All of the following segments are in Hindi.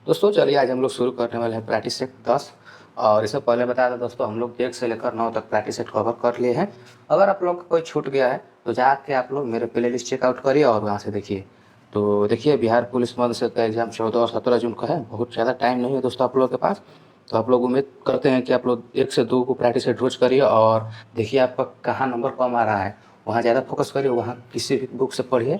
दोस्तों चलिए आज हम लोग शुरू करने वाले हैं प्रैक्टिस सेट 10। और इससे पहले बताया था दोस्तों, हम लोग 1 से लेकर 9 तक प्रैक्टिस सेट कवर कर लिए हैं। अगर आप लोग का कोई छूट गया है तो जाके आप लोग मेरे प्ले लिस्ट चेकआउट करिए और वहाँ से देखिए। तो देखिए, बिहार पुलिस मदरसे का एग्ज़ाम 14 और 17 जून का है। बहुत ज़्यादा टाइम नहीं है दोस्तों आप लोगों के पास। तो आप लोग उम्मीद करते हैं कि आप लोग 1 से 2 को प्रैक्टिस सेट रोज़ करिए और देखिए आपका कहाँ नंबर कम आ रहा है, वहाँ ज़्यादा फोकस करिए, वहाँ किसी भी बुक से पढ़िए।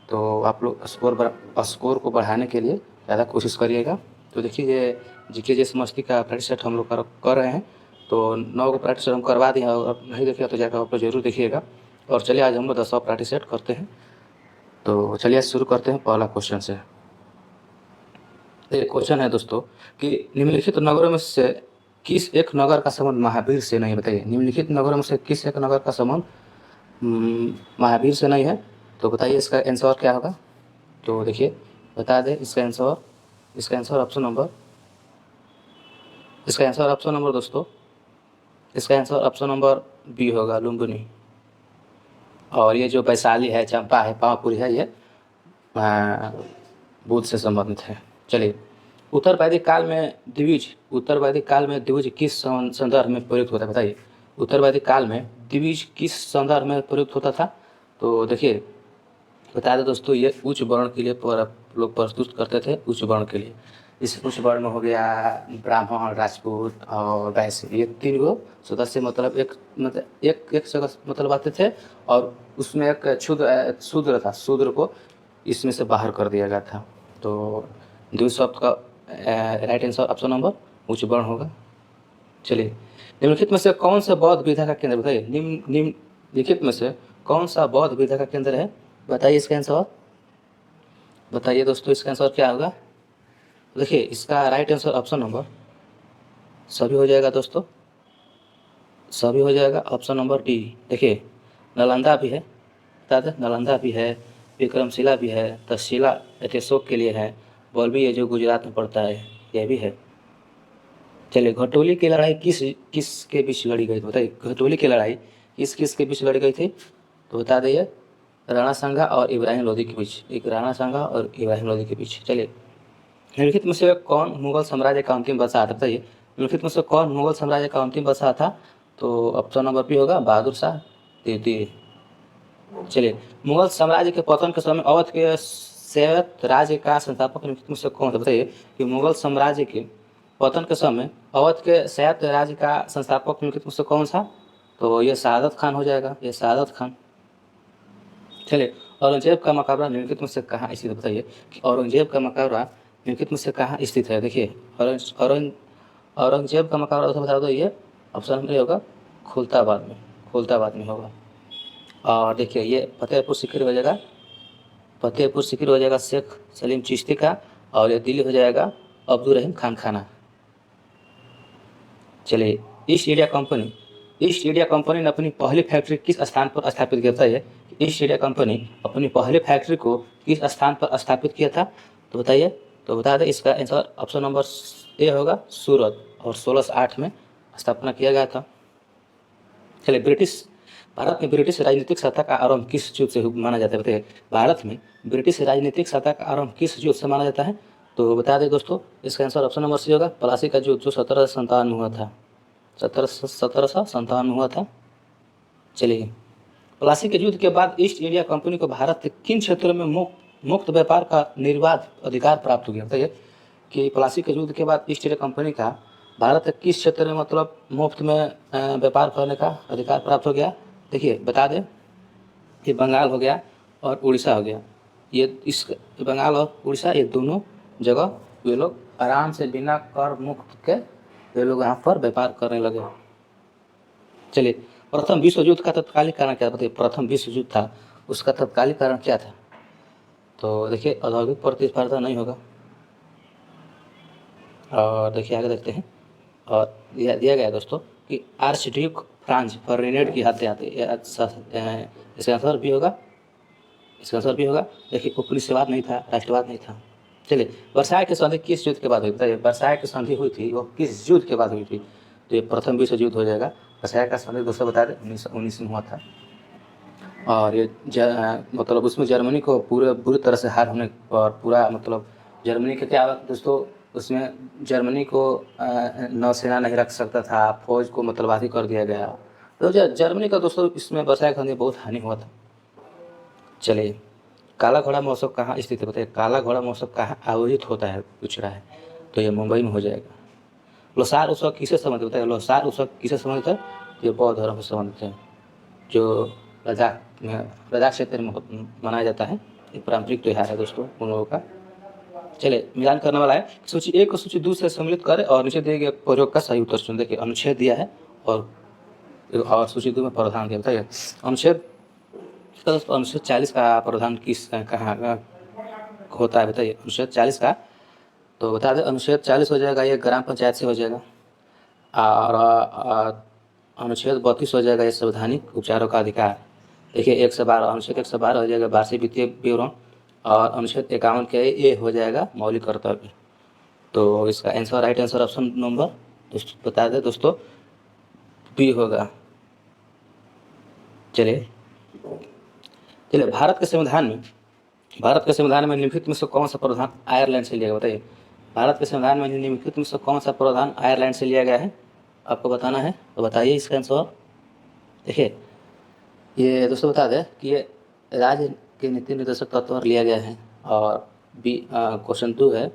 तो आप लोग स्कोर को बढ़ाने के लिए ज़्यादा कोशिश करिएगा। तो देखिए, ये जीके जी समष्टि का प्रैक्टिस सेट हम लोग कर रहे हैं। तो 9 को प्रैक्टिस सेट हम करवा दिए हैं, और नहीं देखिएगा तो जाकर आप लोग ज़रूर देखिएगा। और चलिए आज हम लोग 10वां प्रैक्टिस सेट करते हैं। तो चलिए आज शुरू करते हैं पहला क्वेश्चन से। एक क्वेश्चन है दोस्तों कि निम्नलिखित नगरों में से किस एक नगर का संबंध महावीर से नहीं, बताइए। निम्नलिखित नगरों में से किस एक नगर का संबंध महावीर से नहीं है, तो बताइए इसका आंसर क्या होगा। तो देखिए बता दें इसका आंसर ऑप्शन नंबर बी होगा, लुम्बिनी। और ये जो वैशाली है, चंपा है, पावापुरी है, ये बुद्ध से संबंधित है। चलिए, उत्तर वैदिक काल में द्विज किस संदर्भ में प्रयुक्त होता है, बताइए। उत्तर वैदिक काल में द्विज किस संदर्भ में प्रयुक्त होता था। तो देखिए बता दें दोस्तों, ये उच्च वर्ण के लिए लोग प्रस्तुत करते थे, उच्च वर्ण के लिए। इस उच्च वर्ण में हो गया ब्राह्मण, राजपूत और वैश्य, ये 3 गो सदस्य मतलब एक जगह मतलब आते थे। और उसमें एक शूद्र को इसमें से बाहर कर दिया गया था। तो द्विज शब्द का राइट आंसर ऑप्शन नंबर उच्च वर्ण होगा। चलिए, निम्नलिखित में से कौन सा बौद्ध विधा का केंद्र, बताइए। निम्नलिखित में से कौन सा बौद्ध विधा का केंद्र है, बताइए इसका आंसर। बताइए दोस्तों इसका आंसर क्या होगा। देखिए इसका राइट आंसर ऑप्शन नंबर सभी हो जाएगा दोस्तों, सभी हो जाएगा ऑप्शन नंबर डी। देखिए नालंदा भी है, बता दें नालंदा भी है, विक्रमशिला भी है, तक्षशिला अशोक के लिए है, बौल्बी है जो गुजरात में पड़ता है, यह भी है। चलिए, घटोली की लड़ाई किस के बीच लड़ी गई थी, बताइए। घटोली की लड़ाई किस के बीच लड़ी गई थी, तो बता दिए राणा सांगा और इब्राहिम लोदी के बीच, राणा सांगा और इब्राहिम लोदी के बीच। चलिए, निम्नलिखित में से कौन मुगल साम्राज्य का अंतिम बादशाह था, बताइए। निम्नलिखित में से कौन मुगल साम्राज्य का अंतिम बादशाह था, तो ऑप्शन नंबर बी होगा, बहादुर शाह द्वितीय। चलिए, मुगल साम्राज्य के पतन के समय अवध के शैव राज्य का संस्थापक निम्नलिखित में से कौन था, बताइए। कि मुगल साम्राज्य के पतन के समय अवध के शैव राज्य का संस्थापक निम्नलिखित में से कौन था, तो ये शहादत खान हो जाएगा, ये शहादत खान। चलिए, औरंगजेब का मकबरा निम्नलिखित में से कहाँ स्थित है, बताइए। कि औरंगजेब का मकबरा निम्नलिखित में से कहाँ स्थित है। देखिए औरंगजेब का मकबरा दोस्तों बता दो, ये ऑप्शन नंबर होगा खुलताबाद में होगा। और देखिए ये फतेहपुर सीकरी हो जाएगा शेख सलीम चिश्ती का, और ये दिल्ली हो जाएगा अब्दुल रहीम खान खाना। चलिए, ईस्ट इंडिया कंपनी ने अपनी पहली फैक्ट्री किस स्थान पर स्थापित किया था, ये ईस्ट इंडिया कंपनी अपनी पहली फैक्ट्री को किस स्थान पर स्थापित किया था, तो बताइए। तो बता दें इसका आंसर ऑप्शन नंबर ए होगा, सूरत, और 1608 में स्थापना किया गया था। चलिए, भारत में ब्रिटिश राजनीतिक सत्ता का आरंभ किस युद्ध से माना जाता है, बताइए। भारत में ब्रिटिश राजनीतिक सत्ता का आरंभ किस युद्ध से माना जाता है, तो बता दें दोस्तों इसका आंसर ऑप्शन नंबर सी होगा, प्लासी का युद्ध, जो 1757 में हुआ था। 1757 में हुआ था। चलिए, प्लासी के युद्ध के बाद ईस्ट इंडिया कंपनी को भारत के किन क्षेत्रों में मुक्त व्यापार का निर्बाध अधिकार प्राप्त हो गया, बताइए। कि प्लासी के युद्ध के बाद ईस्ट इंडिया कंपनी का भारत के किस क्षेत्र में मतलब मुफ्त में व्यापार करने का अधिकार प्राप्त हो गया। देखिए बता दें कि बंगाल हो गया और उड़ीसा हो गया। ये इस बंगाल और उड़ीसा, ये दोनों जगह वे लोग आराम से बिना कर मुक्त के वे लोग यहाँ पर व्यापार करने लगे। चलिए, प्रथम विश्व युद्ध का तत्कालीन कारण क्या था, बताइए। प्रथम विश्व युद्ध था, उसका तत्कालीन कारण क्या था, तो देखिए औद्योगिक प्रतिस्पर्धा नहीं होगा। और देखिए आगे देखते हैं, और दिया गया है दोस्तों कि आर्चड्यूक फ्रांज फर्डिनेंड की हत्या थी। इसका आंसर भी होगा। देखिए उपनिवेशवाद नहीं था, राष्ट्रवाद नहीं था। चलिए, वर्साय की संधि किस युद्ध के बाद हुई, बताइए। वर्साय की संधि हुई थी, वो किस युद्ध के बाद हुई थी, तो ये प्रथम विश्व युद्ध हो जाएगा। वर्साय का संधि दोस्तों बता दें 1919 में हुआ था। और ये मतलब उसमें जर्मनी को पूरी तरह से हार होने और पूरा मतलब जर्मनी का क्या दोस्तों उसमें जर्मनी को नौसेना नहीं रख सकता था, फौज को मतलबाजी कर दिया गया। तो जर्मनी का दोस्तों इसमें बरसात खंड में बहुत हानि हुआ था। चलिए, काला घोड़ा महोत्सव कहाँ स्थित है बताइए। काला घोड़ा महोत्सव कहाँ आयोजित होता है पूछ रहा है, तो ये मुंबई में हो जाएगा। लोसार उत्सव किसे संबंधित बताइए। लोसार उत्सव किसे संबंधित है, ये बौद्ध धर्म से संबंधित है, जो लद्दाख क्षेत्र में मनाया जाता है। ये पारंपरिक त्यौहार है दोस्तों उन लोगों का। चलिए, मिलान करने वाला है। सूची 1 को सूची 2 से सम्मिलित करें और नीचे दिए गए प्रयोग का सही उत्तर चुनें। देखिए, अनुच्छेद दिया है और सूची 2 में प्रावधान दिया। बताइए अनुच्छेद 40 का प्रावधान किस कहाँ होता है बताइए। अनुच्छेद 40 का तो बता दें, अनुच्छेद 40 हो जाएगा ये ग्राम पंचायत से हो जाएगा। और अनुच्छेद 32 हो जाएगा ये संवैधानिक उपचारों का अधिकार। देखिए 112 अनुच्छेद 112 हो जाएगा वार्षिक वित्तीय विवरण। और अनुच्छेद 51 के ये हो जाएगा मौलिक कर्तव्य। तो इसका answer right answer option number बता दें दोस्तों बी होगा। चलिए, भारत के संविधान में निम्नलिखित में से कौन सा प्रावधान आयरलैंड से लिया गया बताइए। भारत के संविधान में निम्नलिखित में से कौन सा प्रावधान आयरलैंड से लिया गया है, आपको बताना है। तो बताइए इसका आंसर। देखिए, ये दोस्तों बता दें कि ये राज्य के नीति निर्देशक तत्व पर लिया गया है। और बी क्वेश्चन 2 है,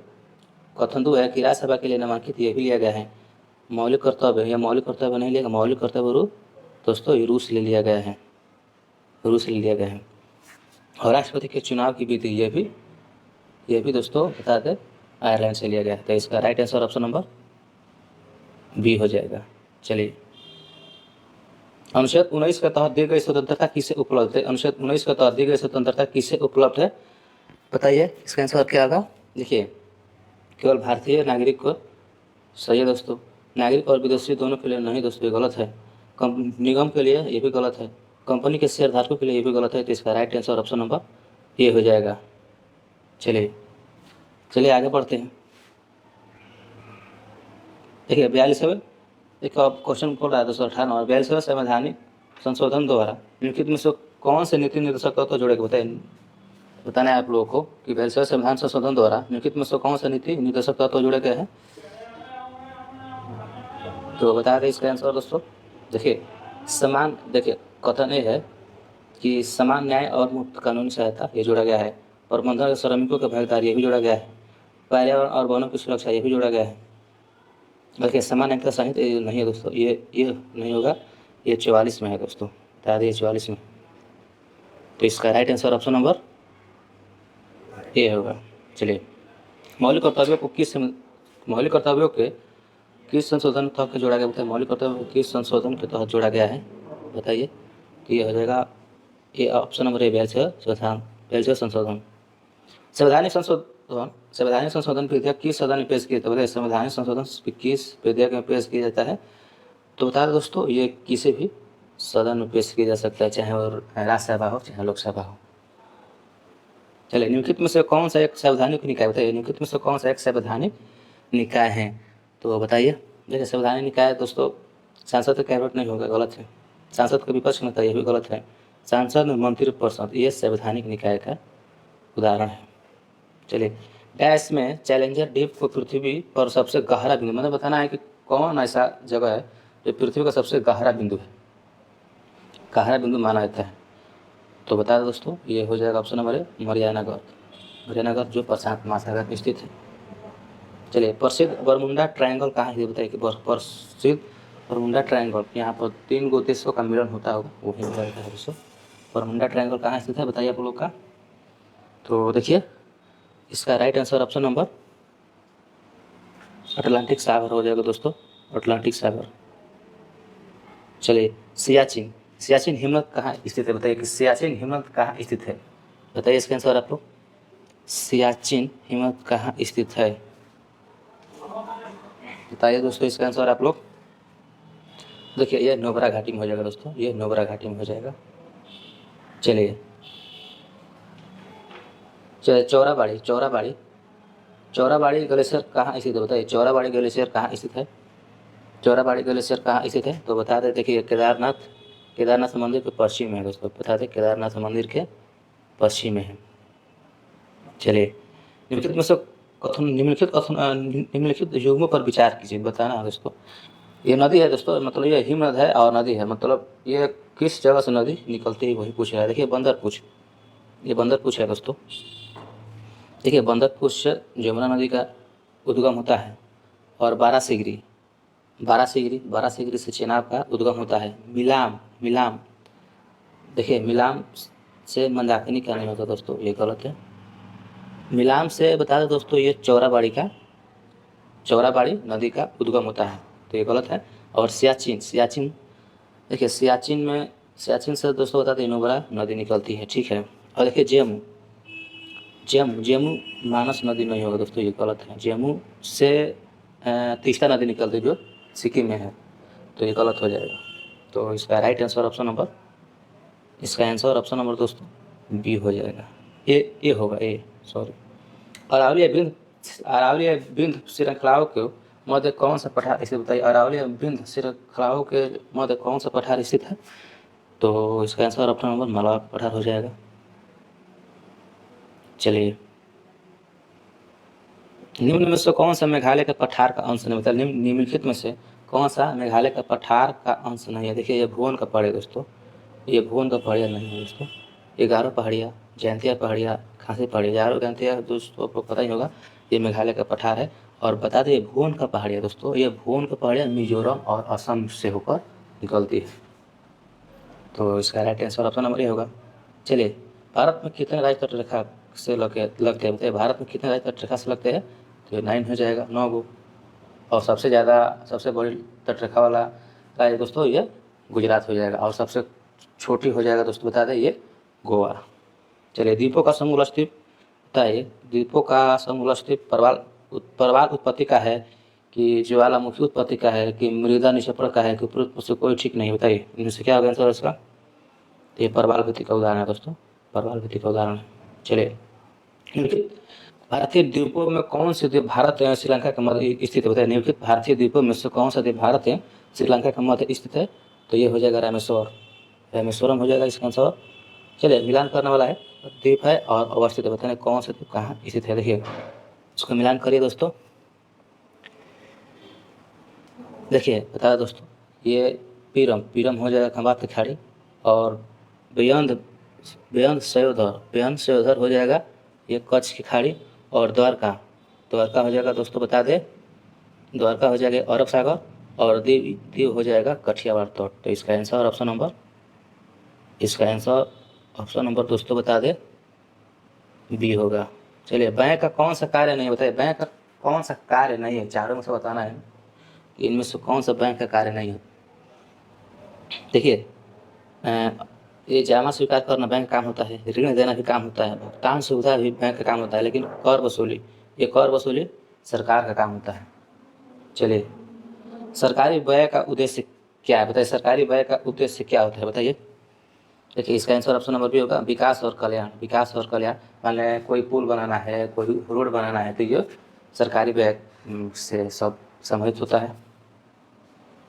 कथन 2 है कि राज्यसभा के लिए नामांकित ये भी लिया गया है। मौलिक कर्तव्य, यह मौलिक कर्तव्य नहीं लिया, मौलिक कर्तव्य रूप दोस्तों ये रूस से लिया गया है, रूस से लिया गया है। और राष्ट्रपति के चुनाव की विधि ये भी दोस्तों बता दें आयरलैंड से लिया गया है। तो इसका right answer option number B हो जाएगा। चलिए, अनुच्छेद 19 के तहत दी गई स्वतंत्रता किसे उपलब्ध है। अनुच्छेद 19 के तहत दी गई स्वतंत्रता किसे उपलब्ध है बताइए, इसका आंसर क्या होगा। देखिए, केवल भारतीय नागरिक को, सही है दोस्तों। नागरिक और विदेशी दोनों के लिए नहीं दोस्तों, ये गलत है। निगम के लिए ये भी गलत है, कंपनी के शेयरधारकों के लिए ये भी गलत है। तो इसका right answer option number A हो जाएगा। चलिए आगे बढ़ते हैं। देखिए 42वें एक क्वेश्चन बोल रहा है 258 और 42वें संवैधानिक संशोधन द्वारा निम्नलिखित में से कौन से नीति निर्देशक तत्व जोड़े बताइए। बताना है आप लोगों को कि 42वें संविधान संशोधन द्वारा निम्नलिखित में से कौन सा नीति निर्देशक तत्व जोड़े गए हैं। तो बता दें इसका आंसर दोस्तों। देखिए कथन ये है कि समान न्याय और मुफ्त कानूनी सहायता ये जोड़ा गया है। प्रबंधन श्रमिकों की भागीदारी ये भी जोड़ा गया है। पर्यावरण और वनों की सुरक्षा ये भी जोड़ा गया है। देखिए समान एकता संहिता ये नहीं है दोस्तों, ये नहीं होगा, ये 44 में है दोस्तों, बता दिए 44 में। तो इसका right answer option number A होगा। चलिए, मौलिक कर्तव्यों के किस संशोधन के तहत जोड़ा गया बताइए। मौलिक कर्तव्यों को किस संशोधन के तहत जोड़ा गया है बताइए। तो ये हो जाएगा ये ऑप्शन नंबर ए 42वें संशोधन। संवैधानिक संशोधन विधेयक किस सदन में पेश किया जाता है। संवैधानिक संशोधन किस विधेयक में पेश किया जाता है। तो बता दें दोस्तों ये किसी भी सदन में पेश किया जा सकता है, चाहे वो राज्यसभा हो चाहे लोकसभा हो। चलिए, निम्नलिखित में से कौन सा एक संवैधानिक निकाय बताइए। निम्नलिखित में से कौन सा एक संवैधानिक निकाय है तो बताइए। देखिए संवैधानिक निकाय दोस्तों सांसद का कैबिनेट नहीं होगा, गलत है। सांसद का विपक्ष में था, यह भी गलत है। सांसद मंत्री परिषद ये संवैधानिक निकाय का उदाहरण है। चलिए, डैश में चैलेंजर डीप को पृथ्वी पर सबसे गहरा बिंदु मतलब बताना है कि कौन ऐसा जगह है जो पृथ्वी का सबसे गहरा बिंदु है, गहरा बिंदु माना जाता है। तो बता दें दोस्तों ये हो जाएगा ऑप्शन नंबर ए mariana गर्त जो प्रशांत महासागर में स्थित है। चलिए, प्रसिद्ध बरमुंडा ट्रायंगल कहाँ है बताइए कि प्रसिद्ध बरमुंडा ट्रायंगल यहाँ पर 3 गो देशों का मिलन होता होगा, वो ही है दोस्तों। बरमुंडा ट्रायंगल कहाँ स्थित है बताइए आप लोग का। तो देखिए इसका right answer option number Atlantic सागर हो जाएगा दोस्तों, अटलांटिक सागर। चलिए, सियाचिन हिमनद कहाँ स्थित है बताइए कि सियाचिन हिमनद कहाँ स्थित है बताइए इसका आंसर आप लोग। सियाचिन हिमनद कहाँ स्थित है बताइए दोस्तों इसका आंसर आप लोग। देखिए ये नुब्रा घाटी में हो जाएगा दोस्तों, ये नुब्रा घाटी में हो जाएगा। चलिए, चौराबाड़ी ग्लेशियर कहाँ स्थित है बताइए। चौराबाड़ी ग्लेशियर कहाँ स्थित है। चौराबाड़ी ग्लेशियर कहाँ स्थित है तो बता दें। देखिए केदारनाथ मंदिर के पश्चिम में है दोस्तों, बता दें केदारनाथ मंदिर के पश्चिम में है। चलिए, निम्नलिखित में से कथन निम्नलिखित युग्मों पर विचार कीजिए, बताना है दोस्तों। ये नदी है दोस्तों, मतलब ये हिमनद है और नदी है, मतलब ये किस जगह से नदी निकलती है वही पूछ रहा है। देखिए बंदरपूछ, ये बंदरपूछ है दोस्तों। देखिए बंदरपूछ से यमुना नदी का उद्गम होता है। और बारासिगरी से चेनाब का उद्गम होता है। मिलाम, देखिए मिलाम से मंदाकिनी का नहीं होता दोस्तों, ये गलत है। मिलाम से बता दें दोस्तों, ये चौराबाड़ी नदी का उद्गम होता है, तो ये गलत है। और सियाचिन, देखिए सियाचिन से दोस्तों बता दें नुब्रा नदी निकलती है, ठीक है। और देखिए जेमू मानस नदी नहीं होगा दोस्तों, ये गलत है। जेमू से तीस्ता नदी निकलती है जो सिक्किम में है, तो ये गलत हो जाएगा। तो इसका राइट आंसर ऑप्शन नंबर दोस्तों बी हो जाएगा। ए होगा, ए सॉरी। अरावली विंध्य श्रृंखलाओं के मध्य कौन सा पठार स्थित, बताइए। अरावली विंध्य श्रृंखलाओं के मध्य कौन सा पठार स्थित है, तो इसका आंसर ऑप्शन नंबर मालवा पठार हो जाएगा। चलिए, निम्न में से कौन सा मेघालय के पठार का अंश नहीं, मतलब निम्नलिखित में से कौन सा मेघालय का पठार का अंश नहीं है। देखिए ये भुवन का पहाड़ी दोस्तों, ये भुवन का पहाड़िया नहीं है दोस्तों। ये गारो पहाड़िया, जयंतिया पहाड़िया, खासी पहाड़िया, गारो जयंतिया दोस्तों आपको पता ही होगा, ये मेघालय का पठार है। और बता दें भुवन का पहाड़िया दोस्तों, ये भुवन का पहाड़िया मिजोरम और असम से होकर निकलती है, तो इसका right answer option number A होगा। चलिए, भारत में कितने राज्य तटरेखा से लगते हैं, बताइए। भारत में कितने राज्य तटरेखा से लगते हैं, तो 9 हो जाएगा, 9 गो। और सबसे बड़ी तटरेखा वाला राज्य दोस्तों ये गुजरात हो जाएगा। और सबसे छोटी हो जाएगा दोस्तों, बता दें ये गोवा। चलिए, द्वीपों का समूल अस्तित्व बताइए। द्वीपों का समूल अस्तित्व प्रवाल उत्पत्ति का है कि ज्वालामुखी उत्पत्ति का है कि मृदा निक्षेपण का है कि उपरोक्त से कोई ठीक नहीं, बताइए इनमें से क्या होगा आंसर इसका। तो ये प्रवाल भित्ति का उदाहरण है दोस्तों, प्रवाल भित्ति का उदाहरण है। चलिए, भारतीय द्वीपों में कौन से द्वीप भारत एवं श्रीलंका के मध्य स्थित है, बताइए। निम्नलिखित भारतीय द्वीपों में से कौन सा द्वीप भारत एवं श्रीलंका के मध्य स्थित है, तो ये हो जाएगा रामेश्वरम हो जाएगा इसका आंसर। चलिए, मिलान करने वाला है, द्वीप है और अवस्थित है, बताने कौन सा द्वीप कहाँ स्थित है। देखिए इसको मिलान करिए दोस्तों। देखिए बता दोस्तों, ये पीरम हो जाएगा खंबात की खाड़ी। और बेअंत सयोधर हो जाएगा ये कच्छ की खाड़ी। और द्वारका हो जाएगा दोस्तों, बता दें द्वारका हो जाएगा अरब सागर। और दीव हो जाएगा कठियावाड़ तट। तो इसका आंसर ऑप्शन नंबर दोस्तों बता दें बी होगा। चलिए, बैंक का कौन सा कार्य नहीं, बताइए बैंक का कौन सा कार्य नहीं है, चारों में से बताना है कि इनमें से कौन सा बैंक का कार्य नहीं है। देखिए ये जमा स्वीकार करना बैंक का काम होता है, ऋण देना भी काम होता है, भुगतान सुविधा भी बैंक का काम होता है, लेकिन कर वसूली सरकार का काम होता है। चलिए, सरकारी व्यय का उद्देश्य क्या है, बताइए। सरकारी व्यय का उद्देश्य क्या होता है, बताइए। देखिए इसका आंसर ऑप्शन नंबर बी होगा, विकास और कल्याण। मान लें कोई पुल बनाना है, कोई रोड बनाना है, तो ये सरकारी व्यय से सब सम्मिलित होता है।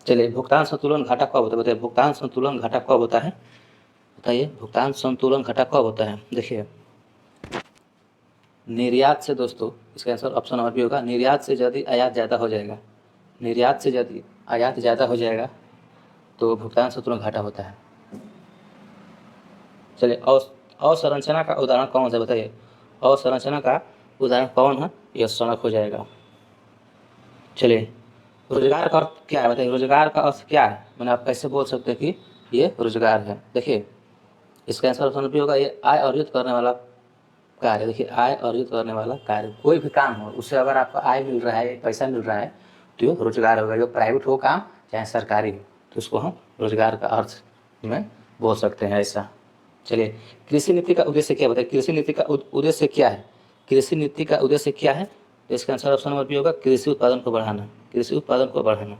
चलिए, भुगतान संतुलन घाटा कब होता है, बताइए। भुगतान संतुलन घाटा कब होता है, बताइए। भुगतान संतुलन घाटा कब होता है, देखिए निर्यात से दोस्तों, इसका आंसर ऑप्शन नंबर बी होगा। निर्यात से यदि आयात ज़्यादा हो जाएगा तो भुगतान संतुलन घाटा होता है। चलिए, अवसंरचना का उदाहरण कौन सा, बताइए। अवसंरचना का उदाहरण कौन है, यह सड़क हो जाएगा। चलिए, रोजगार का अर्थ क्या है, बताइए। रोजगार का अर्थ क्या है, मैंने आप कैसे बोल सकते हैं कि ये रोजगार है। देखिए इसका आंसर ऑप्शन बी होगा, ये आय अर्जित करने वाला कार्य। देखिए आय अर्जित करने वाला कार्य, कोई भी काम हो उससे अगर आपको आय मिल रहा है, पैसा मिल रहा है, तो ये रोजगार होगा। जो प्राइवेट हो काम चाहे सरकारी हो, तो उसको हम रोजगार का अर्थ में बोल सकते हैं ऐसा। चलिए, कृषि नीति का उद्देश्य क्या, बताइए। कृषि नीति का उद्देश्य क्या है, तो इसका आंसर ऑप्शन नंबर बी होगा, कृषि उत्पादन को बढ़ाना।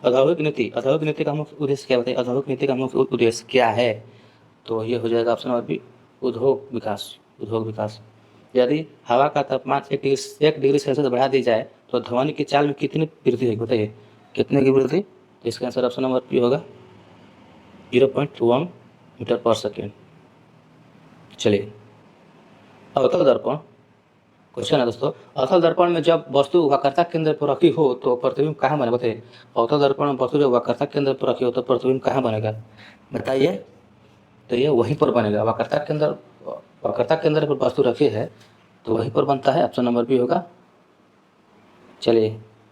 औद्योगिक नीति का मुख्य उद्देश्य क्या, बताइए। औद्योगिक नीति का मुख्य उद्देश्य क्या है, तो ये हो जाएगा ऑप्शन नंबर बी, उद्योग विकास। यदि हवा का तापमान 1 डिग्री सेल्सियस बढ़ा दी जाए तो ध्वनि की चाल में कितनी वृद्धि होगी, बताइए। कितने की वृद्धि, तो इसका आंसर ऑप्शन नंबर बी होगा, 0.1 मीटर पर सेकेंड। चलिए, अवतल दर्पण क्वेश्चन है दोस्तों, अवतल दर्पण में जब वस्तु वक्रता केंद्र पर रखी हो तो प्रतिबिंब कहाँ बने? बताइए, अवतल दर्पण में वस्तु जब वक्रता केंद्र पर रखी हो तो प्रतिबिंब कहाँ बनेगा? बताइए। तो ये वहीं पर बनेगा, वक्रता केंद्र पर वस्तु रखी है तो वहीं पर बनता है। ऑप्शन नंबर बी होगा। चलिए,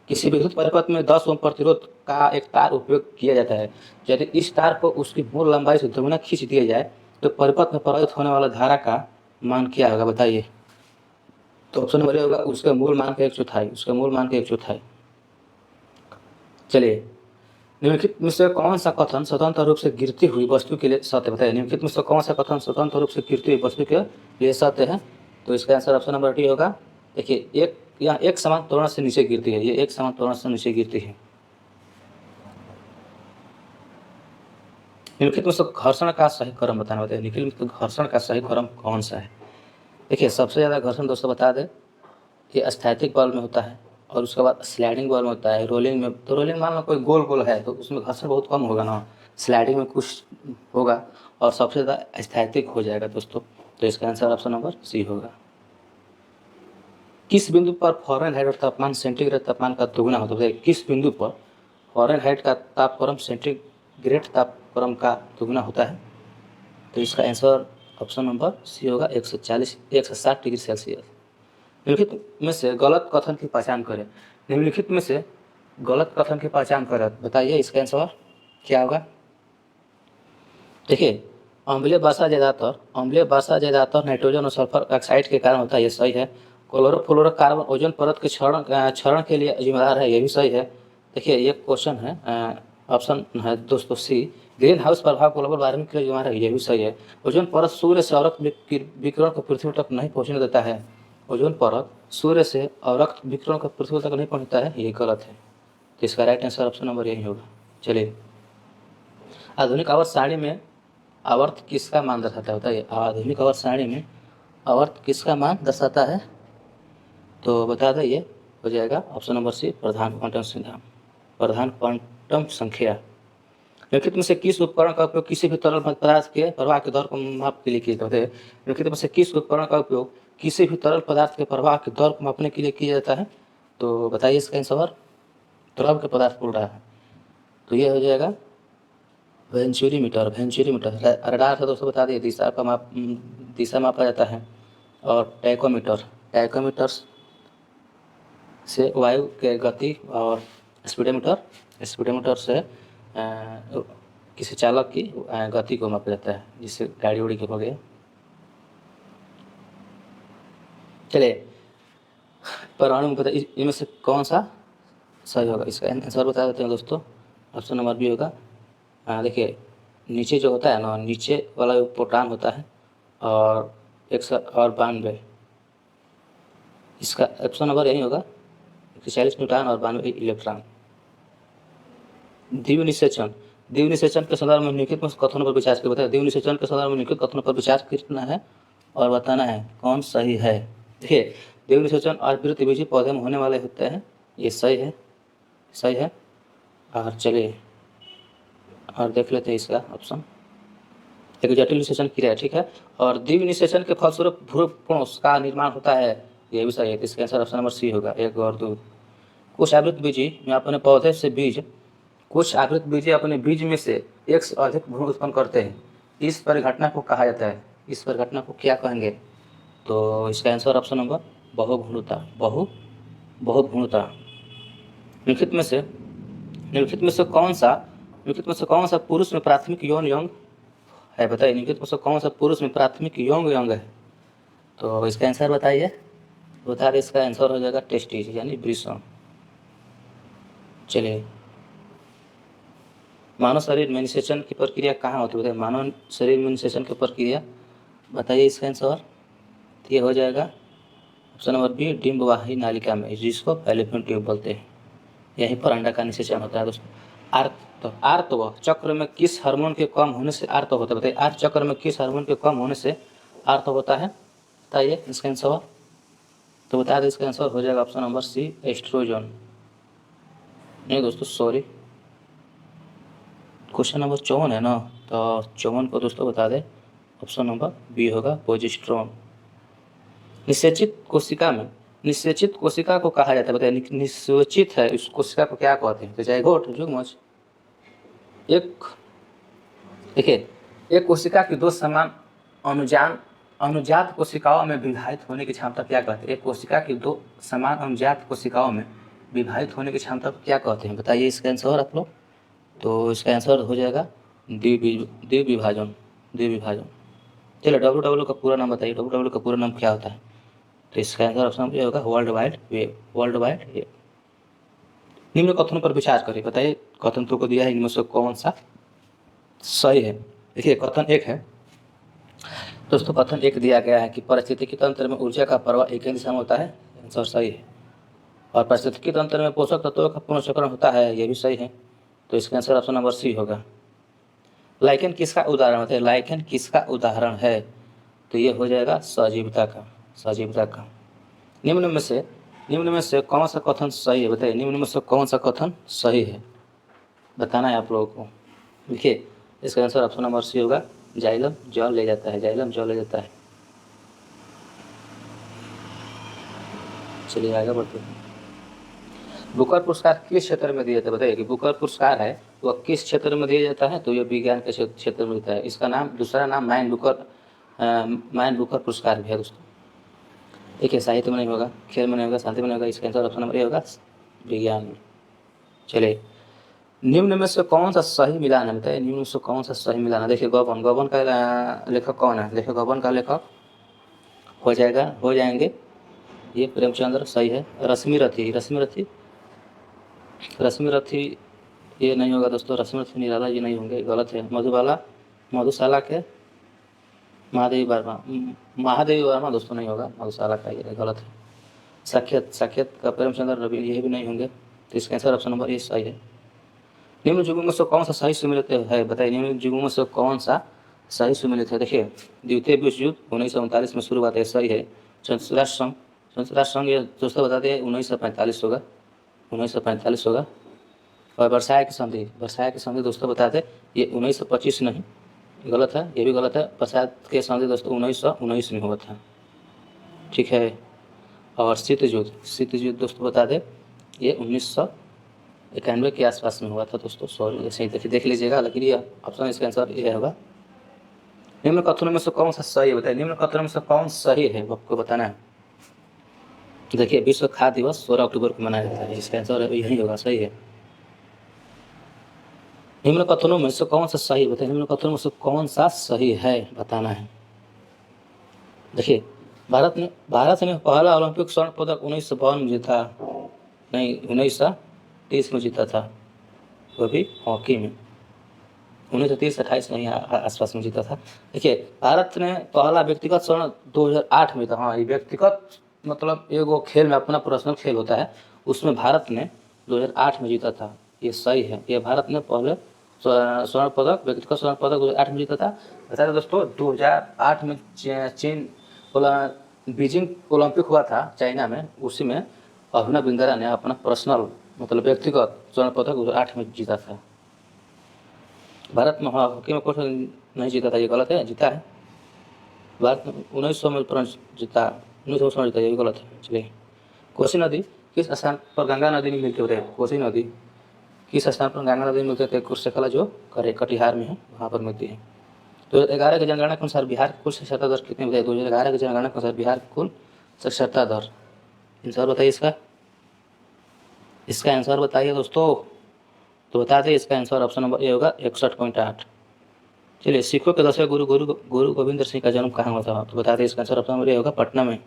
किसी विद्युत परिपथ में 10 ओम प्रतिरोध का एक तार उपयोग किया जाता है। यदि इस तार को उसकी मूल लंबाई से दोगुना खींच दिया जाए तो परिपथ में प्रवाहित होने वाला धारा का मान क्या होगा? बताइए। तो ऑप्शन नंबर ए होगा उसके मूल मान का 1/4, उसके मूल मान का 1/4। चलिए, निम्नलिखित में से कौन सा कथन स्वतंत्र रूप से गिरती हुई वस्तु के लिए सत्य? बताइए, निम्नलिखित में से कौन सा कथन स्वतंत्र रूप से गिरती हुई वस्तु के लिए सत्य है? तो इसका आंसर ऑप्शन नंबर डी होगा। देखिए, यहाँ एक समान त्वरण से नीचे गिरती है, ये एक समान त्वरण से नीचे गिरती है। निम्नलिखित में से घर्षण का सही क्रम बताना। बताइए, निम्नलिखित में घर्षण का सही क्रम कौन सा है? देखिए, सबसे ज़्यादा घर्षण दोस्तों बता दें, ये स्थैतिक बल में होता है और उसके बाद स्लाइडिंग बल में होता है। रोलिंग में तो रोलिंग मान लो कोई गोल गोल है तो उसमें घर्षण बहुत कम होगा ना, स्लाइडिंग में कुछ होगा और सबसे ज़्यादा स्थैतिक हो जाएगा दोस्तों। तो इसका आंसर ऑप्शन नंबर सी होगा। किस बिंदु पर फ़ारेनहाइट तापमान सेंटीग्रेड तापमान का दोगुना होता है? किस बिंदु पर फ़ारेनहाइट का तापक्रम सेंटीग्रेड तापक्रम का दोगुना होता है? तो इसका आंसर ऑप्शन नंबर सी होगा, 160 डिग्री सेल्सियस। निम्नलिखित में से गलत कथन की पहचान करें। निम्नलिखित में से गलत कथन की पहचान करें, बताइए इसका आंसर क्या होगा? देखिए, अम्लीय वर्षा ज़्यादातर नाइट्रोजन और सल्फर ऑक्साइड के कारण होता है, ये सही है। क्लोरोफ्लोरोकार्बन ओजोन परत के क्षरण के लिए जिम्मेदार है, ये भी सही है। देखिए, ये क्वेश्चन है, ऑप्शन है दोस्तों सी, ग्रीन हाउस प्रभाव ग्लोबल वार्मिंग के लिए जिम्मेदार है, ये भी सही है। ओजोन परत सूर्य से अवरक्त विकिरण को पृथ्वी तक नहीं पहुँचने देता है। ओजोन परत सूर्य से अवरक्त विकिरण को पृथ्वी तक नहीं पहुँचता है, ये गलत है। तो इसका राइट आंसर ऑप्शन नंबर यही होगा। चलिए, आधुनिक आवर्त सारणी में आवर्त किसका मान दर्शाता है? बताइए, आधुनिक आवर्त सारणी में आवर्त किसका मान दर्शाता है? तो बता दें, ये हो जाएगा ऑप्शन नंबर सी, प्रधान क्वांटम संख्या। निम्नलिखित में से किस उपकरण का उपयोग किसी भी तरल पदार्थ के प्रवाह के दर को माप के लिए किया जाता है? निम्नलिखित में से किस उपकरण का उपयोग किसी भी तरल पदार्थ के प्रवाह के दर को मापने के लिए किया जाता है? तो बताइए इसका आंसर। द्रव के पदार्थ बोल रहा है तो ये हो जाएगा वेंचुरीमीटर। रडार से दोस्तों बता दिए दिशा मापा जाता है। और टैकोमीटर से वायु के गति, और स्पीडोमीटर से किसी चालक की गति को मापा जाता है, जिससे गाड़ी उड़ी के हो गए। चलिए, परमाणु में बताइए इनमें से कौन सा सही होगा? इसका आंसर बता देते हैं दोस्तों, ऑप्शन नंबर बी होगा। देखिए, नीचे जो होता है ना, नीचे वाला प्रोटॉन होता है और 192, इसका ऑप्शन नंबर यही होगा, 140 न्यूट्रॉन और 92 इलेक्ट्रॉन। द्विविभ निषेचन के संदर्भ में निम्नलिखित कथनों पर विचार करके बताया। द्विविभ निषेचन के संदर्भ में निम्नलिखित कथनों पर विचार करना है और बताना है कौन सही है। देखिए, द्विविभ निषेचन आवृतबीजी पौधे में होने वाले होते हैं, ये सही है। और चलिए और देख लेते हैं इसका ऑप्शन। एक जटिल निषेचन क्रिया है, ठीक है। और द्विविभ निषेचन के फलस्वरूप ध्रुव का निर्माण होता है, ये भी सही है। इसका आंसर ऑप्शन नंबर सी होगा, 1 और 2। कुछ आवृतबीजी अपने बीज में से एक से अधिक भ्रूण उत्पन्न करते हैं, इस परिघटना को कहा जाता है। इस परिघटना को क्या कहेंगे? तो इसका आंसर ऑप्शन नंबर बहुभ्रूणता। निम्नलिखित में से कौन सा पुरुष में प्राथमिक यौन यंग है? बताइए, निम्नलिखित में से कौन सा पुरुष में प्राथमिक यौन यंग है? तो इसका आंसर बताइए। बता दें, इसका आंसर हो जाएगा टेस्टिस यानी वृषण। चलिए, मानव शरीर में निषेचन की प्रक्रिया कहाँ होती है? बताइए, मानव शरीर में निषेचन की प्रक्रिया बताइए इसका आंसर। ये हो जाएगा ऑप्शन नंबर बी, डिंबवाही नालिका में, जिसको फैलोपियन ट्यूब बोलते हैं। यहीं पर अंडा का निषेचन होता है दोस्तों। आर्तव चक्र में किस हार्मोन के कम होने से आर्तव होता है? बताइए, आर्त चक्र में किस हार्मोन के कम होने से आर्तव होता है? बताइए इसका आंसर। तो बता दें, इसका आंसर हो जाएगा ऑप्शन नंबर सी, एस्ट्रोजन। नहीं दोस्तों, सॉरी, क्वेश्चन नंबर 54 है ना, तो 54 को दोस्तों बता दें, ऑप्शन नंबर बी होगा, प्रोजेस्टेरोन। निषेचित कोशिका में, निषेचित कोशिका को कहा जाता है, बताइए निषेचित है इस कोशिका को क्या कहते हैं? तो जाइगोट, जुग्मज। एक देखिए, एक कोशिका की दो समान अनुजात कोशिकाओं में विभाजित होने की क्षमता क्या कहते हैं? एक कोशिका की दो समान अनुजात कोशिकाओं में विभाजित होने की क्षमता को क्या कहते हैं? बताइए इसका आंसर आप लोग। तो इसका आंसर हो जाएगा द्विविभाजन, द्विविभाजन। चलिए डब्ल्यू का पूरा नाम बताइए, डब्ल्यू का पूरा नाम क्या होता है? तो इसका आंसर ऑप्शन ये होगा world wide web, world wide web. निम्न कथनों पर विचार करिए, बताइए कथन तो को दिया है, इनमें से कौन सा सही है? देखिए कथन एक है दोस्तों, कथन एक दिया गया है कि पारिस्थितिकी तंत्र में ऊर्जा का प्रवाह एक ही दिशा में होता है, आंसर सही है। और पारिस्थितिकी तंत्र में पोषक तत्वों का पुनर्चक्रण होता है, यह भी सही है। तो इसका आंसर ऑप्शन नंबर सी होगा। लाइकेन किसका उदाहरण होता है? लाइकेन किसका उदाहरण है? तो ये हो जाएगा सजीवता का, सजीवता का। निम्न में से कौन सा कथन सही है? बताइए निम्न में से कौन सा कथन सही है, बताना है आप लोगों को। देखिए इसका आंसर ऑप्शन नंबर सी होगा, जाइलम जल ले जाता है, जाइलम जल ले जाता है। चलिए आगे बढ़ते हैं। बुकर पुरस्कार किस क्षेत्र में दिया जाता है? बताइए कि बुकर पुरस्कार है वह किस क्षेत्र में दिया जाता है? तो यह विज्ञान के क्षेत्र में होता है। इसका नाम, दूसरा नाम मैन बुकर पुरस्कार भी है दोस्तों। देखिए साहित्य में नहीं होगा, खेल में नहीं होगा, शांति में नहीं होगा, इसका आंसर ऑप्शन नंबर ए होगा, विज्ञान में। चलिए निम्न में से कौन सा सही मिलान है? बताइए निम्न में से कौन सा सही मिलान है? देखिए गबन, गबन का लेखक कौन है? देखिए गबन का लेखक हो जाएंगे ये प्रेमचंद्र, सही है। रश्मि रथी ये नहीं होगा दोस्तों, रश्मि रथी निराला जी नहीं होंगे, गलत है। मधुशाला के महादेवी वर्मा दोस्तों नहीं होगा, मधुशाला का ये गलत है। साकेत का प्रेमचंद्र रवि, ये भी नहीं होंगे। तो इसका आंसर ऑप्शन नंबर ए सही है। निम्न युगों में से कौन सा सही सुमिलित है? बताइए निम्न युगों में से कौन सा सही सुमिलित है? देखिए द्वितीय विश्व युद्ध 1939 में शुरू हुआ था, सही है। संयुक्त राष्ट्र संघ ये दोस्तों बता दें 1945 होगा, 1945 होगा। और वर्साय की संधि दोस्तों बता दें ये 1925 नहीं, गलत है, ये भी गलत है। वर्साय के संधि दोस्तों 1919 में हुआ था, ठीक है। और शीत युद्ध दोस्तों बता दें ये 1991 के आसपास में हुआ था दोस्तों, सॉरी ऐसे ही देख लीजिएगा, लेकिन ये ऑप्शन इसका आंसर ये होगा। निम्न कथनों में से कौन सा सही है? बताइए निम्न कथनों में से कौन सही है, आपको बताना है। देखिए विश्व खाद्य दिवस 16 अक्टूबर को मनाया जाता है, इसका आंसर यही होगा, सही है। निम्न कथनों में से कौन सा सही, बताइए निम्न कथनों में से कौन सा सही है, बताना है। देखिए भारत ने पहला ओलंपिक स्वर्ण पदक 1952 में जीता, नहीं 1930 में जीता था, वो भी हॉकी में 1930-28 नहीं आसपास में जीता था। देखिए भारत ने पहला व्यक्तिगत स्वर्ण 2008 में था। हाँ ये व्यक्तिगत मतलब एगो खेल में अपना पर्सनल खेल होता है, उसमें भारत ने 2008 में जीता था, ये सही है। ये भारत ने पहले स्वर्ण पदक, व्यक्तिगत स्वर्ण पदक 2008 में जीता था। बता दें दोस्तों 2008 में चीन बीजिंग ओलंपिक हुआ था चाइना में, उसी में अभिनव बिंद्रा ने अपना पर्सनल मतलब व्यक्तिगत स्वर्ण पदक 2008 में जीता था। भारत में हॉकी में कुछ नहीं जीता था, ये गलत है, जीता है भारत में 1900 में जीता, 1900 जीता, ये भी गलत है। चलिए कोसी नदी किस स्थान पर गंगा नदी में मिलते होते हैं? कोसी नदी किस स्थान पर गंगा नदी में मिलते थे? कुर्सेकला जो कटिहार में है वहाँ पर मिलती है। 2011 की जनगणना के अनुसार बिहार की कुल साक्षरता दर कितनी बताइए? 2011 की जनगणना के अनुसार बिहार की कुल साक्षरता दर, आंसर बताइए इसका आंसर बताइए दोस्तों। तो बता दें इसका आंसर ऑप्शन नंबर ए होगा 61.8। चलिए सिखों के 10वें गुरु गोविंद सिंह का जन्म कहाँ हुआ था? तो बता दें इसका आंसर ऑप्शन नंबर ए होगा पटना में।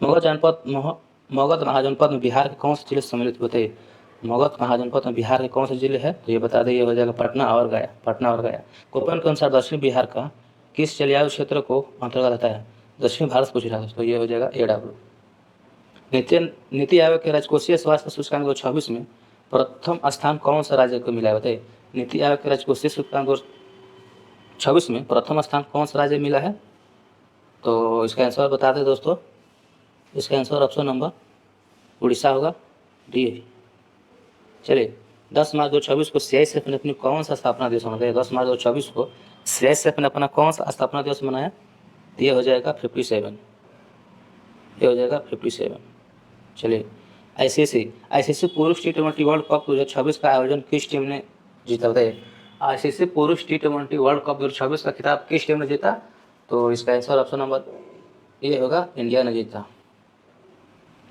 मगध महाजनपद में बिहार के कौन से जिले सम्मिलित होते हैं? मगध महाजनपद में बिहार के कौन से जिले हैं? तो ये बता दें ये हो जाएगा पटना और गया। कोपन के अनुसार दक्षिण बिहार का किस जलवायु क्षेत्र को अंतर्गत आता है? दक्षिण भारत पूछ रहा है दोस्तों, ये हो जाएगा AW। नीति आयोग के राजकोषीय स्वास्थ्य सूचकांक 2026 में प्रथम स्थान कौन सा राज्य को मिला है? बताइए नीति आयोग के राजकोषीय सूचकांक 2026 में प्रथम स्थान कौन सा राज्य मिला है? तो इसका आंसर बता दें दोस्तों, इसका आंसर ऑप्शन नंबर उड़ीसा होगा, डी। चलिए 10 मार्च 2026 को CISF ने अपनी कौन सा स्थापना दिवस मनाया? 10 मार्च 2026 को CISF ने अपना कौन सा स्थापना दिवस मनाया? ये हो जाएगा 57। ये हो जाएगा 57। चलिए आईसीसी पुरुष T20 वर्ल्ड कप 2026 का आयोजन किस टीम ने जीता, बताइए। आईसीसी पुरुष T20 वर्ल्ड कप 2026 का खिताब किस टीम ने जीता? तो इसका आंसर ऑप्शन नंबर ए होगा, इंडिया ने जीता।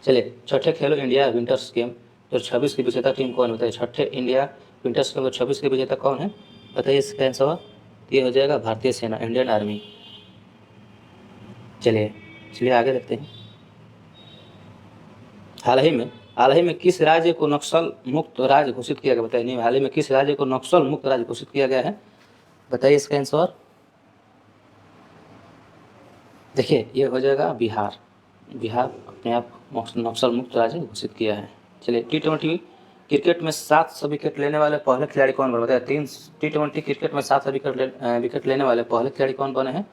चलिए, छठे खेलो इंडिया विंटर्स गेम 2026 की विजेता टीम कौन, बताइए। छठे इंडिया विंटर्स गेम 2026 के विजेता कौन है, बताइए। इसका आंसर ये हो जाएगा भारतीय सेना, इंडियन आर्मी। चलिए आगे देखते हैं। हाल ही में किस राज्य को नक्सल मुक्त राज्य घोषित किया गया, बताइए। हाल ही में किस राज्य को नक्सल मुक्त राज्य घोषित किया गया है, बताइए इसका आंसर। देखिए, ये हो जाएगा बिहार। बिहार अपने आप नक्सल मुक्त राज्य घोषित किया है। चलिए, T20 क्रिकेट में 700 विकेट लेने वाले पहले खिलाड़ी कौन बने, बताइए। T20 क्रिकेट में 700 विकेट लेने वाले पहले खिलाड़ी कौन बने हैं,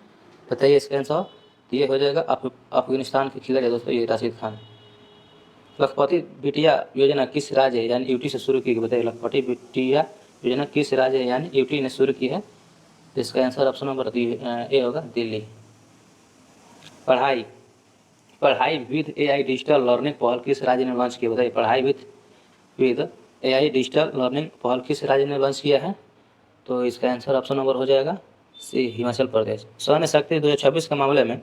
बताइए इसका आंसर। ये हो जाएगा अफगानिस्तान के खिलाड़ी दोस्तों, ये राशिद खान। लखपति बिटिया योजना किस राज्य यानी यूटी से शुरू की गई, बताइए। लखपति बिटिया योजना किस राज्य यानी यूटी ने शुरू की है, तो इसका आंसर ऑप्शन नंबर ए होगा, दिल्ली। पढ़ाई विद एआई डिजिटल लर्निंग पहल किस राज्य ने लॉन्च किया, बताइए। पढ़ाई विद एआई डिजिटल लर्निंग पहल किस राज्य ने लॉन्च किया है, तो इसका आंसर ऑप्शन नंबर हो जाएगा सी, हिमाचल प्रदेश। सैन्य शक्ति 2026 के मामले में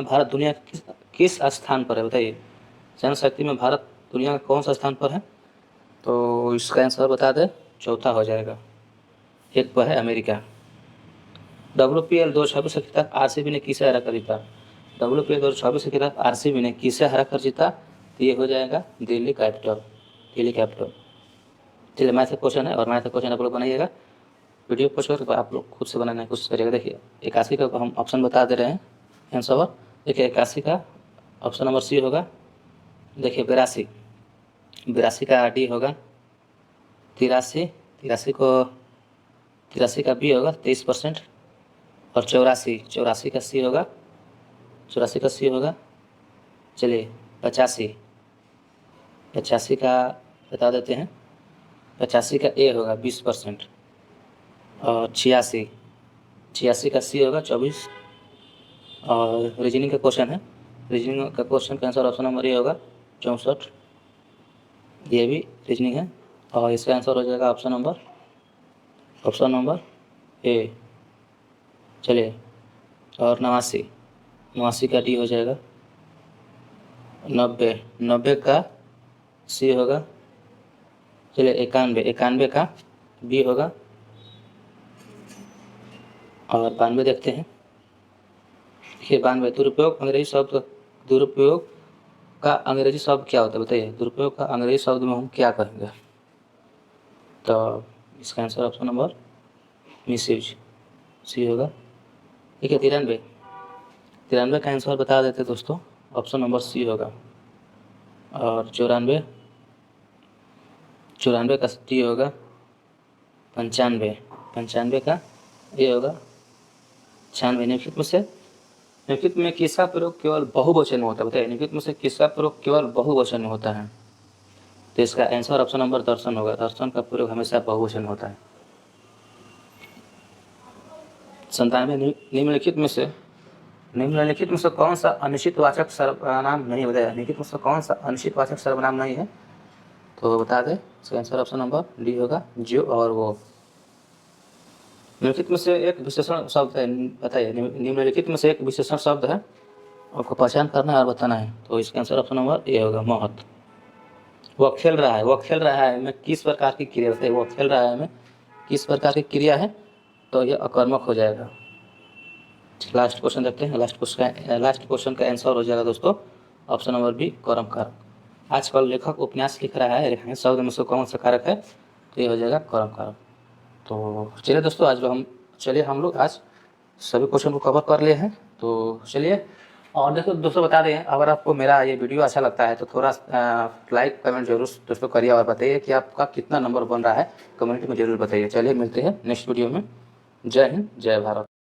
भारत दुनिया के किस स्थान पर है, बताइए। सैन्य शक्ति में भारत दुनिया का कौन सा स्थान पर है, तो इसका आंसर बता दें, चौथा हो जाएगा। एक पर है अमेरिका। WPL 2026 का खिताब आरसीबी ने किसे हरा कर जीता, WPL 2026 का खिताब आरसीबी ने किसे हरा कर जीता, तो ये हो जाएगा दिल्ली कैपिटल। चलिए, मैथ का क्वेश्चन है और मैथ का क्वेश्चन आप लोग बनाइएगा। वीडियो पॉज कर आप लोग खुद से बनाने की कोशिश करिएगा। देखिए, 81 का हम ऑप्शन बता दे रहे हैं आंसर। देखिए, 81 का ऑप्शन नंबर सी होगा। देखिए, 82 का डी होगा, 83 का बी होगा 23%, और 84 का सी होगा, चलिए 85 का बता देते हैं। 85 का ए होगा 20%, और 86 का सी होगा 24, और रीजनिंग का क्वेश्चन है। रीजनिंग का क्वेश्चन का आंसर ऑप्शन नंबर ए होगा 64, ये भी रीजनिंग है, और इसका आंसर हो जाएगा ऑप्शन नंबर ए। चलिए, और 89 का डी हो जाएगा, 90 का सी होगा, चलिए 91 का बी होगा, और 92 देखते हैं। देखिए, 92 दुरुपयोग का अंग्रेजी शब्द क्या होता है, बताइए। दुरुपयोग का अंग्रेजी शब्द में हम क्या कहेंगे, तो इसका आंसर ऑप्शन नंबर मिसयूज सी होगा। ठीक है, 93 का आंसर बता देते दोस्तों, ऑप्शन नंबर सी होगा, और 94 का डी होगा, 95 का ये होगा 96। निम्नलिखित में किसका प्रयोग केवल बहुवचन में होता है, बताइए। निम्नलिखित में से किसका प्रयोग केवल बहुवचन में होता है, तो इसका आंसर ऑप्शन नंबर दर्शन होगा। दर्शन का प्रयोग हमेशा बहुवचन में होता है। 97 निम्नलिखित में से कौन सा अनिश्चितवाचक सर्वनाम नहीं, बताया। निम्नलिखित में से कौन सा अनिश्चितवाचक सर्वनाम नहीं है, तो बता दें, इसका आंसर ऑप्शन नंबर डी होगा, जो और वो। निम्नलिखित में से एक विशेषण शब्द है, बताइए। निम्नलिखित में से एक विशेषण शब्द है, आपको पहचान करना है और बताना है, तो इसका आंसर ऑप्शन नंबर ए होगा, महत्व। वह खेल रहा है में किस प्रकार की क्रिया, बताइए। वह खेल रहा है में किस प्रकार की क्रिया है, तो यह अकर्मक हो जाएगा। लास्ट क्वेश्चन देखते हैं। लास्ट क्वेश्चन का आंसर हो जाएगा दोस्तों, ऑप्शन नंबर बी, कर्म कारक। आजकल लेखक उपन्यास लिख रहा है, रेखाएं शब्द में से कौन सा कारक है, तो ये हो जाएगा कर्म कारक। तो चलिए दोस्तों, हम लोग आज सभी क्वेश्चन को कवर कर लिए हैं। तो चलिए, और दोस्तों बता दें, अगर आपको मेरा ये वीडियो अच्छा लगता है तो थोड़ा लाइक कमेंट जरूर दोस्तों करिए, और बताइए कि आपका कितना नंबर बन रहा है, कमेंट में जरूर बताइए। चलिए, मिलते हैं नेक्स्ट वीडियो में। जय हिंद, जय भारत।